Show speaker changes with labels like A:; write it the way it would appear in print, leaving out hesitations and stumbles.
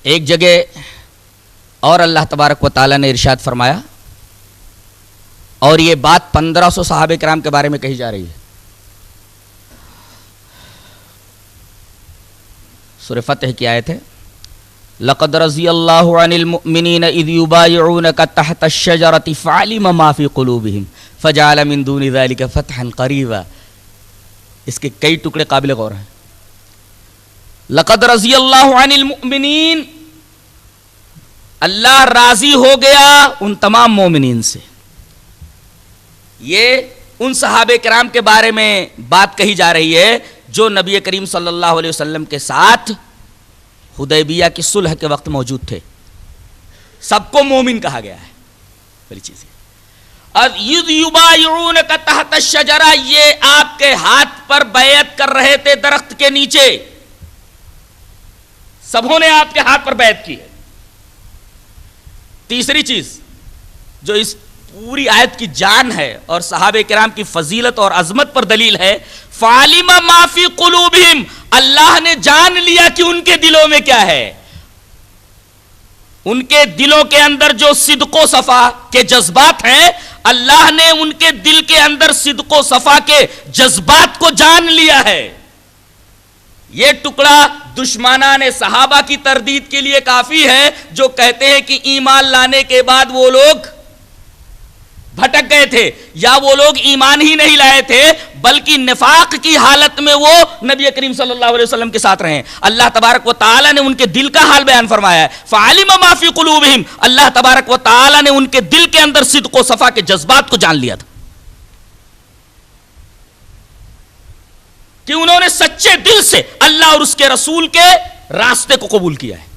A: ایک جگہ اور اللہ تبارک و تعالیٰ نے ارشاد فرمایا، اور یہ بات 1500 صحابہ کرام کے بارے میں کہی جا رہی ہے۔ سورہ فتح کی آیت ہے، لقد رضی اللہ عن المؤمنین اذ یبایعونک تحت الشجرۃ فعلم ما فی قلوبہم فجعل من دون ذلک فتحا قریبا۔ اس کے کئی ٹکڑے قابل غور ہیں۔ لقد رضی اللہ عن المؤمنین، اللہ راضی ہو گیا ان تمام مومنین سے۔ یہ ان صحابہ کرام کے بارے میں بات کہی جا رہی ہے جو نبی کریم صلی اللہ علیہ وسلم کے ساتھ حدیبیہ کی صلح کے وقت موجود تھے۔ سب کو مومن کہا گیا ہے۔ پہلی چیز اذ یبایعونک تحت الشجرہ، یہ آپ کے ہاتھ پر بیعت کر رہے تھے درخت کے نیچے، سبوں نے آپ کے ہاتھ پر بیعت کی ہے۔ تیسری چیز جو اس پوری آیت کی جان ہے اور صحابہ کرام کی فضیلت اور عظمت پر دلیل ہے، فعلم ما فی قلوبہم، اللہ نے جان لیا کہ ان کے دلوں میں کیا ہے۔ ان کے دلوں کے اندر جو صدق و صفا کے جذبات ہیں، اللہ نے ان کے دل کے اندر صدق و صفا کے جذبات کو جان لیا ہے۔ یہ ٹکڑا دشمنان صحابہ کی تردید کے لیے کافی ہے جو کہتے ہیں کہ ایمان لانے کے بعد وہ لوگ بھٹک گئے تھے، یا وہ لوگ ایمان ہی نہیں لائے تھے بلکہ نفاق کی حالت میں وہ نبی کریم صلی اللہ علیہ وسلم کے ساتھ رہے۔ اللہ تبارک و تعالی نے ان کے دل کا حال بیان فرمایا ہے، فعلم ما فی قلوبہم، اللہ تبارک و تعالی نے ان کے دل کے اندر صدق و صفا کے جذبات کو جان لیا تھا کہ انہوں نے سچے دل سے اللہ اور اس کے رسول کے راستے کو قبول کیا ہے۔